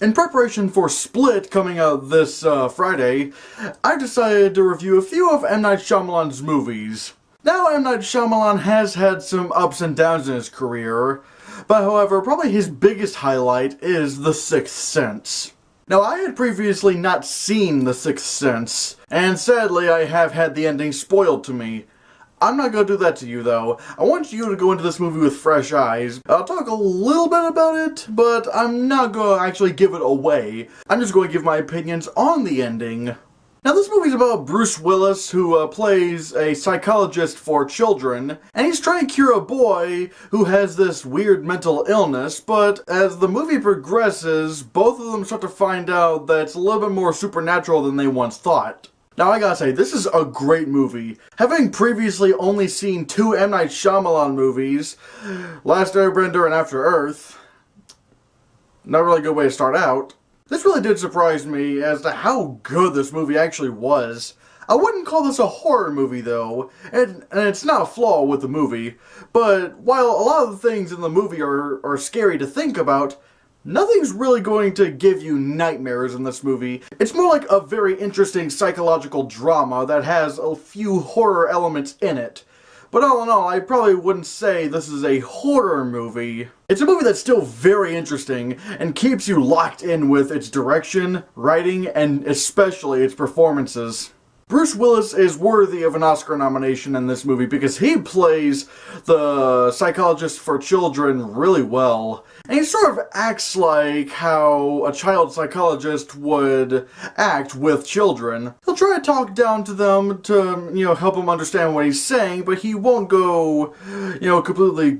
In preparation for Split coming out this Friday, I decided to review a few of M. Night Shyamalan's movies. Now, M. Night Shyamalan has had some ups and downs in his career, but however, probably his biggest highlight is The Sixth Sense. Now, I had previously not seen The Sixth Sense, and sadly I have had the ending spoiled to me. I'm not going to do that to you, though. I want you to go into this movie with fresh eyes. I'll talk a little bit about it, but I'm not going to actually give it away. I'm just going to give my opinions on the ending. Now, this movie's about Bruce Willis, who plays a psychologist for children, and he's trying to cure a boy who has this weird mental illness, but as the movie progresses, both of them start to find out that it's a little bit more supernatural than they once thought. Now, I gotta say, this is a great movie. Having previously only seen two M. Night Shyamalan movies, Last Airbender and After Earth, not really a good way to start out, this really did surprise me as to how good this movie actually was. I wouldn't call this a horror movie, though, and it's not a flaw with the movie, but while a lot of the things in the movie are scary to think about, nothing's really going to give you nightmares in this movie. It's more like a very interesting psychological drama that has a few horror elements in it. But all in all, I probably wouldn't say this is a horror movie. It's a movie that's still very interesting and keeps you locked in with its direction, writing, and especially its performances. Bruce Willis is worthy of an Oscar nomination in this movie because he plays the psychologist for children really well. And he sort of acts like how a child psychologist would act with children. He'll try to talk down to them to, help them understand what he's saying, but he won't go, completely...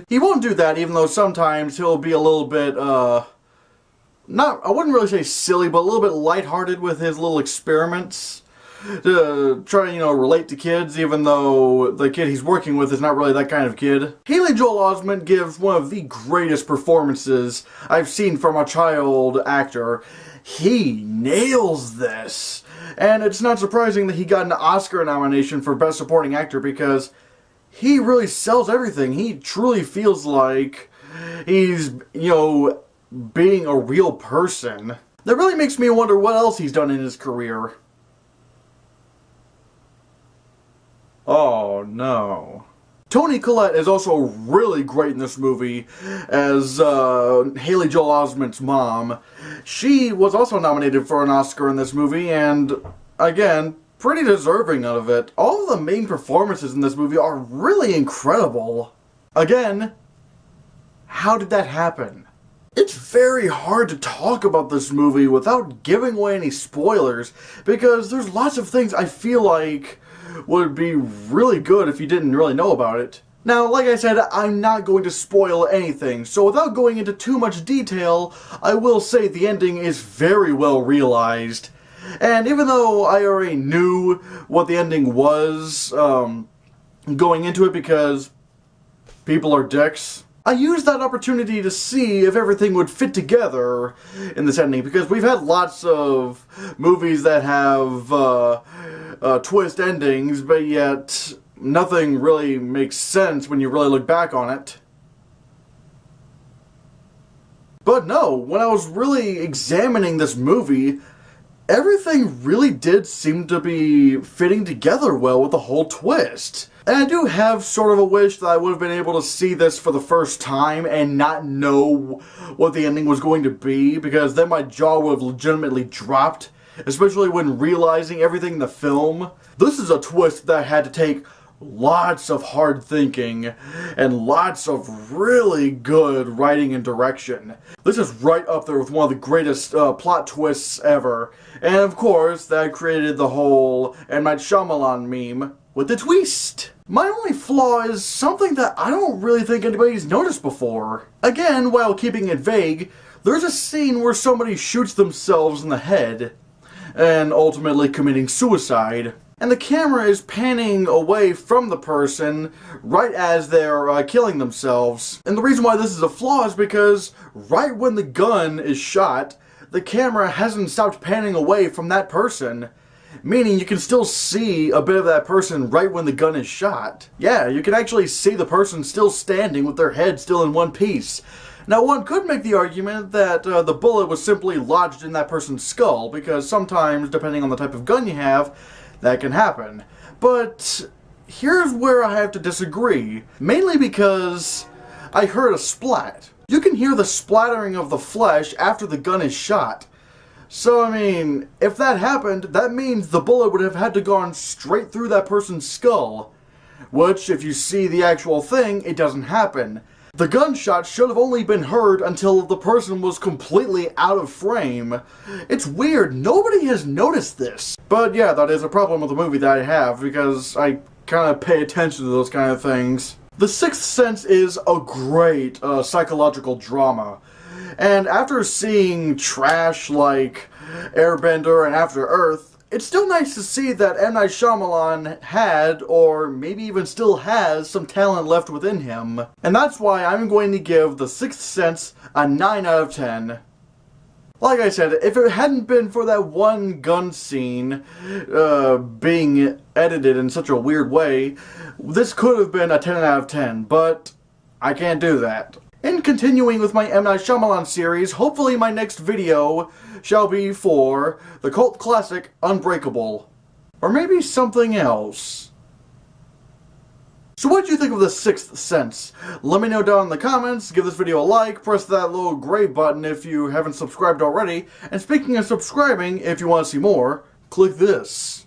He won't do that, even though sometimes he'll be a little bit, I wouldn't really say silly, but a little bit lighthearted with his little experiments to try to, relate to kids, even though the kid he's working with is not really that kind of kid. Haley Joel Osment gives one of the greatest performances I've seen from a child actor. He nails this. And it's not surprising that he got an Oscar nomination for Best Supporting Actor because he really sells everything. He truly feels like he's, being a real person. That really makes me wonder what else he's done in his career. Oh no. Toni Collette is also really great in this movie as Haley Joel Osment's mom. She was also nominated for an Oscar in this movie and, again, pretty deserving of it. All of the main performances in this movie are really incredible. Again, how did that happen? It's very hard to talk about this movie without giving away any spoilers, because there's lots of things I feel like would be really good if you didn't really know about it. Now, like I said, I'm not going to spoil anything, so without going into too much detail, I will say the ending is very well realized. And even though I already knew what the ending was, going into it because people are dicks, I used that opportunity to see if everything would fit together in this ending, because we've had lots of movies that have twist endings, but yet nothing really makes sense when you really look back on it. But no, when I was really examining this movie, everything really did seem to be fitting together well with the whole twist. And I do have sort of a wish that I would have been able to see this for the first time and not know what the ending was going to be, because then my jaw would have legitimately dropped, especially when realizing everything in the film. This is a twist that had to take lots of hard thinking and lots of really good writing and direction. This is right up there with one of the greatest plot twists ever. And of course, that created the whole M. Night Shyamalan meme with the twist. My only flaw is something that I don't really think anybody's noticed before. Again, while keeping it vague, there's a scene where somebody shoots themselves in the head and ultimately committing suicide. And the camera is panning away from the person right as they're killing themselves. And the reason why this is a flaw is because right when the gun is shot, the camera hasn't stopped panning away from that person. Meaning you can still see a bit of that person right when the gun is shot. Yeah, you can actually see the person still standing with their head still in one piece. Now, one could make the argument that the bullet was simply lodged in that person's skull, because sometimes, depending on the type of gun you have, that can happen. But here's where I have to disagree, mainly because I heard a splat. You can hear the splattering of the flesh after the gun is shot. So, I mean, if that happened, that means the bullet would have had to gone straight through that person's skull. Which, if you see the actual thing, it doesn't happen. The gunshot should have only been heard until the person was completely out of frame. It's weird, nobody has noticed this. But yeah, that is a problem with the movie that I have, because I kind of pay attention to those kind of things. The Sixth Sense is a great psychological drama. And after seeing trash like Airbender and After Earth, it's still nice to see that M. Night Shyamalan had, or maybe even still has, some talent left within him. And that's why I'm going to give The Sixth Sense a 9 out of 10. Like I said, if it hadn't been for that one gun scene being edited in such a weird way, this could have been a 10 out of 10, but I can't do that. In continuing with my M. Night Shyamalan series, hopefully my next video shall be for the cult classic Unbreakable. Or maybe something else. So what do you think of The Sixth Sense? Let me know down in the comments, give this video a like, press that little gray button if you haven't subscribed already, and speaking of subscribing, if you want to see more, click this.